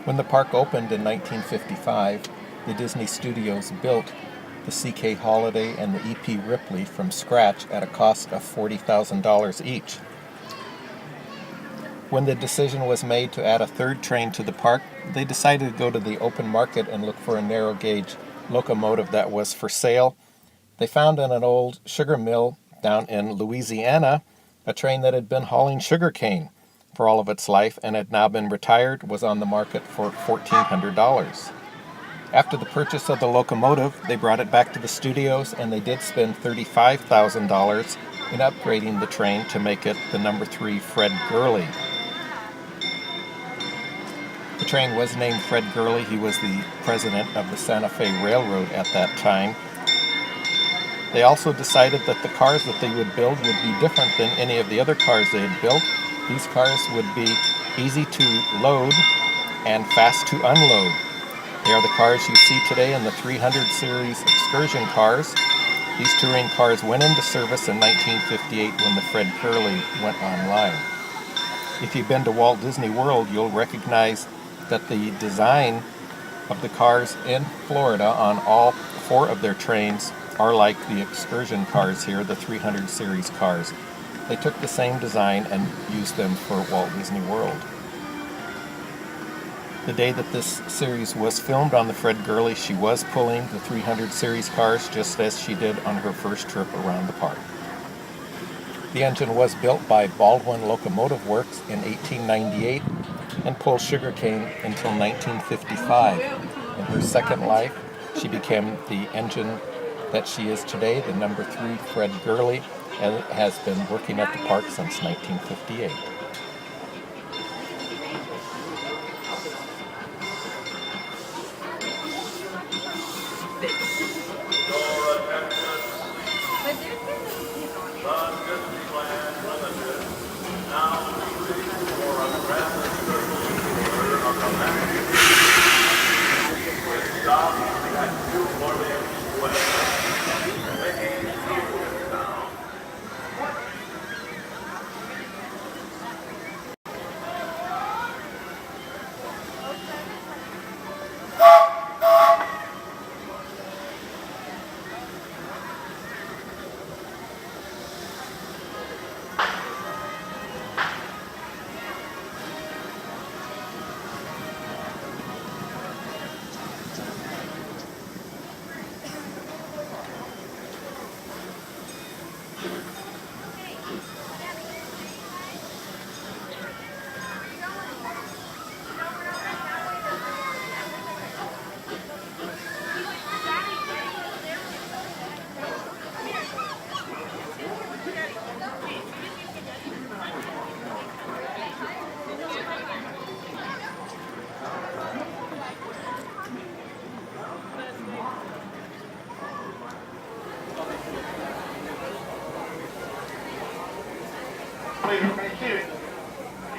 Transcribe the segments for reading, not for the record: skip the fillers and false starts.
When the park opened in 1955, the Disney Studios built the CK Holiday and the EP Ripley from scratch at a cost of $40,000 each. When the decision was made to add a third train to the park, they decided to go to the open market and look for a narrow gauge locomotive that was for sale. They found in an old sugar mill down in Louisiana a train that had been hauling sugar cane for all of its life and had now been retired, was on the market for $1,400. After the purchase of the locomotive, they brought it back to the studios, and they did spend $35,000 in upgrading the train to make it the number 3 Fred Gurley. The train was named Fred Gurley. He was the president of the Santa Fe Railroad at that time. They also decided that the cars that they would build would be different than any of the other cars they had built. These cars would be easy to load and fast to unload. They are the cars you see today in the 300 series excursion cars. These touring cars went into service in 1958 when the Fred Gurley went online. If you've been to Walt Disney World, you'll recognize that the design of the cars in Florida on all 4 of their trains are like the excursion cars here, the 300 series cars. They took the same design and used them for Walt Disney World. The day that this series was filmed on the Fred Gurley, she was pulling the 300 series cars just as she did on her first trip around the park. The engine was built by Baldwin Locomotive Works in 1898 and pulled sugarcane until 1955. In her second life, she became the engine that she is today, the number 3 Fred Gurley, and has been working at the park since 1958.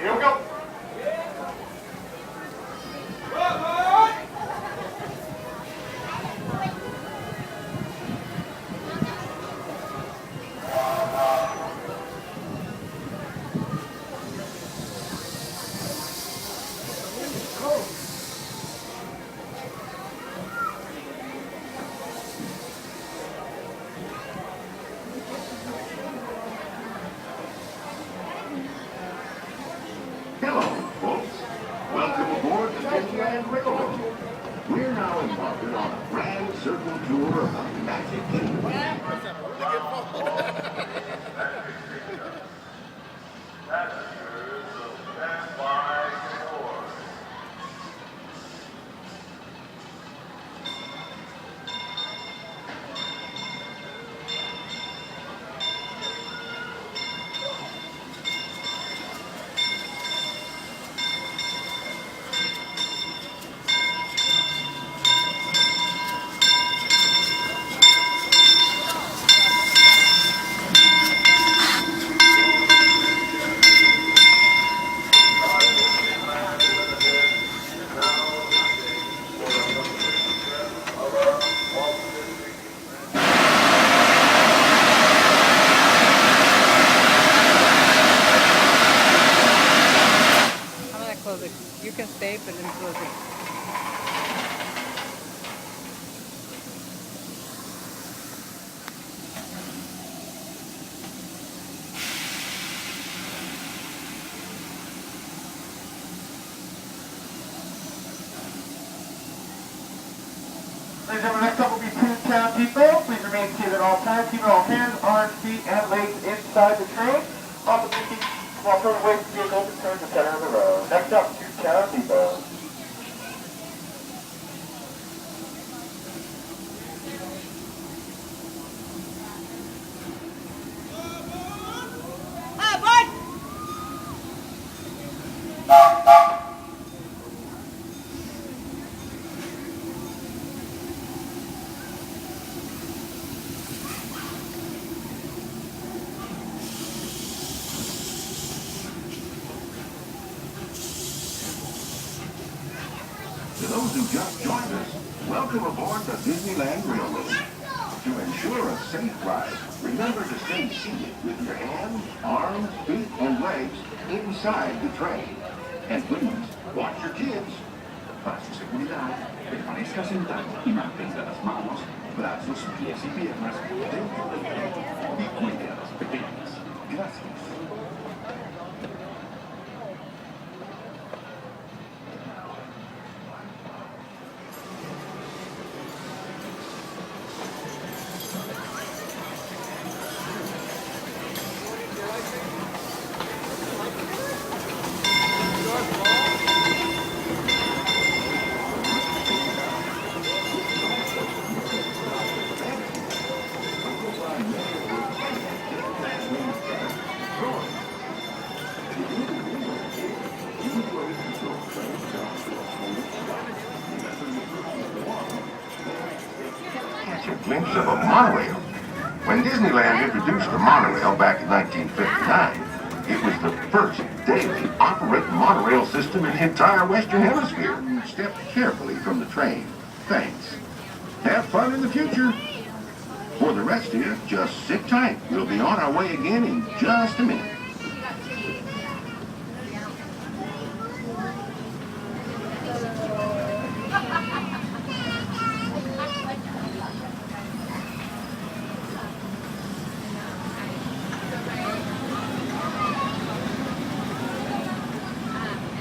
Here we go. Hello, folks. Welcome aboard the Disneyland Railroad. We're now embarking on a grand circle tour of the Magic Kingdom. You can stay, but it's closing. Ladies and gentlemen, next up will be Toontown Depot. Please remain seated at all times. Keep all hands, arms, feet, and legs inside the train. Off the blinking, while turning away from vehicles and turn to the center of the road. Next up, Toontown Depot. To those who just joined us, welcome aboard the Disneyland Railroad. To ensure a safe ride, remember to stay seated with your hands, arms, feet, and legs inside the train. And please, watch your kids. Para su seguridad, permanezca sentado y mantenga las manos, brazos, pies y piernas dentro del tren y cuide a los pequeños. Gracias. Catch a glimpse of a monorail. When Disneyland introduced the monorail back in 1959, it was the first daily operating monorail system in the entire Western Hemisphere. Step carefully from the train. Thanks. Have fun in the future. For the rest of you, just sit tight. We'll be on our way again in just a minute.